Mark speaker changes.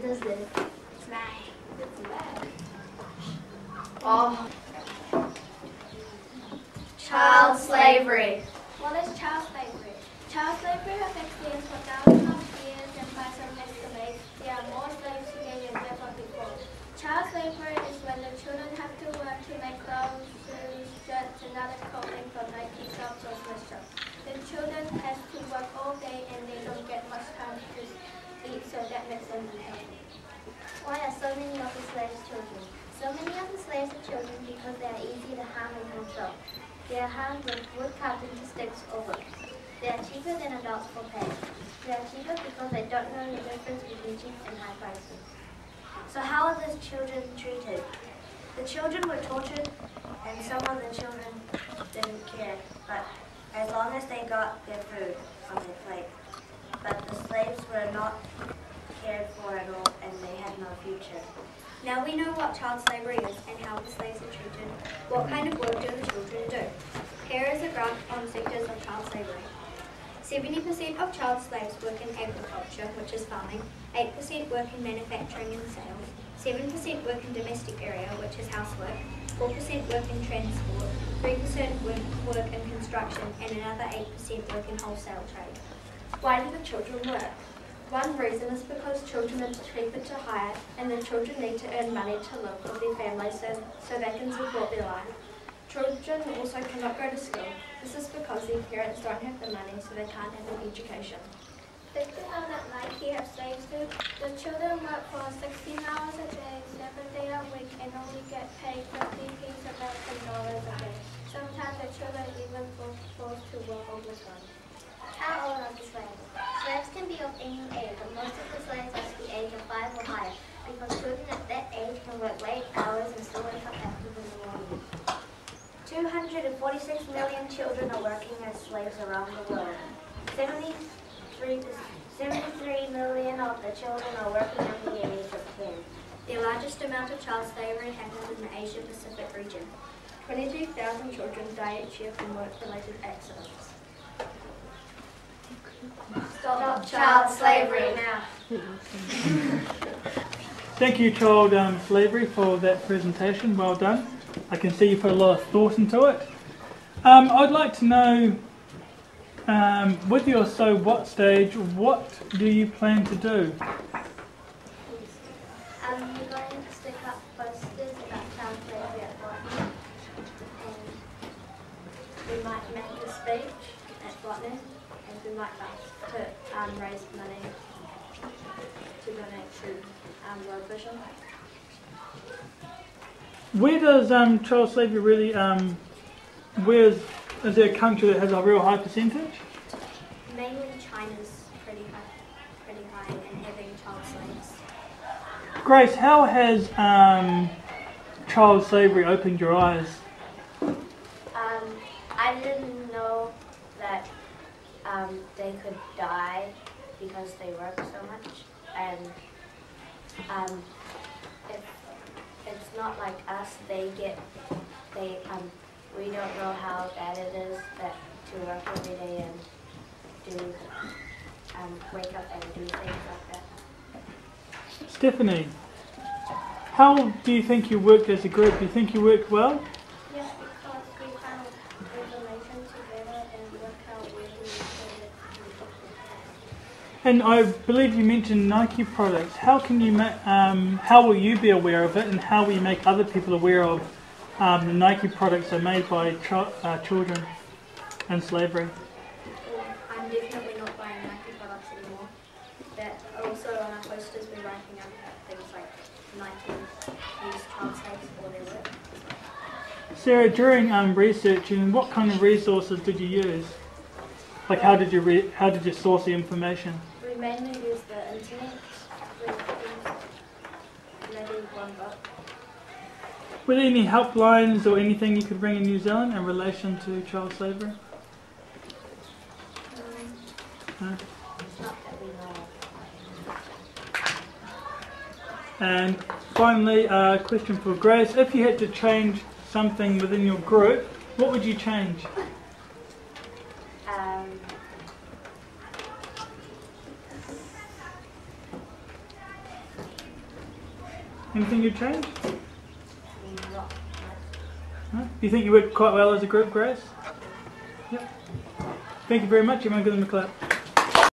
Speaker 1: does this?
Speaker 2: It's mine. It's mine.
Speaker 1: Oh.
Speaker 2: Child slavery. What is child slavery? Child slavery has experienced for thousands of years and by some estimates, there are more slaves today than ever before. Child slavery is when the children have to work to make clothes, shoes, shirts, and other clothing from Nike shops or Swiss shops. The children have to work all day and they don't get much time to eat, so that makes them unhealthy.
Speaker 3: Why are so many of the slaves children? So many of the slaves are children because they are easy to harm and control. They are harmed with wood cut into sticks or hooks. They are cheaper than adults for pay. They are cheaper because they don't know the difference between cheap and high prices.
Speaker 4: So how are the children treated? The children were tortured and some of the children didn't care, but as long as they got their food on their plate. But the slaves were not cared for at all and they had no future.
Speaker 5: Now we know what child slavery is and how the slaves are treated. What kind of work do the children do? Here is a graph on sectors of child slavery. 70% of child slaves work in agriculture, which is farming, 8% work in manufacturing and sales, 7% work in domestic area, which is housework, 4% work in transport, 3% work in construction, and another 8% work in wholesale trade.
Speaker 2: Why do the children work? One reason is because children are cheaper to hire and the children need to earn money to live with their families so they can support their life. Children also cannot go to school. This is because their parents don't have the money so they can't have an education.
Speaker 6: Did you know that Nike have slaves too? The children work for 16 hours a day, 7 days a week, and only get paid 50 American dollars a day. Sometimes the children even forced to work overtime.
Speaker 3: How old are the slaves? Slaves can be of any age, but most of the slaves are at the age of 5 or higher, because children at that age can work late hours and still wake up active in the morning.
Speaker 4: 246 million children are working as slaves around the world. 73 million of the children are working under the age of 10.
Speaker 5: The largest amount of child slavery happens in the Asia-Pacific region.
Speaker 2: 22,000 children die each year from work-related accidents.
Speaker 1: Stop child slavery now.
Speaker 7: Thank you, child slavery, for that presentation. Well done. I can see you put a lot of thought into it. I'd like to know, with your so what stage, what do you plan to do?
Speaker 3: We're going to stick up posters about child slavery at Botany,
Speaker 2: We might make a speech at Botany and we might like to raise money to donate to World Vision.
Speaker 7: Where does child slavery really, is there a country that has a real high percentage?
Speaker 5: Mainly China's pretty high in having child slaves.
Speaker 7: Grace, how has child slavery opened your eyes?
Speaker 4: I didn't know that they could die because they work so much, and it's not like us. We don't know how bad it is to work every day and do wake up and do things like that.
Speaker 7: Stephanie, how do you think you worked as a group? Do you think you worked well?
Speaker 6: Yes, because we found information together and worked out where we should.
Speaker 7: And I believe you mentioned Nike products. How can you how will you be aware of it, and how will you make other people aware of the Nike products are made by children and slavery?
Speaker 5: I'm definitely not buying Nike products anymore. That also on our posters we're writing up things like Nike use child slaves for their work.
Speaker 7: Sarah, during researching, what kind of resources did you use? Like how did you source the information?
Speaker 2: We mainly use the internet. We maybe one book.
Speaker 7: Were there any helplines or anything you could bring in New Zealand in relation to child slavery? No?
Speaker 4: Not that we know of.
Speaker 7: And finally, a question for Grace. If you had to change something within your group, what would you change? Anything you'd change? No? Do you think you worked quite well as a group, Grace? Yep. Thank you very much. Everyone give them a clap.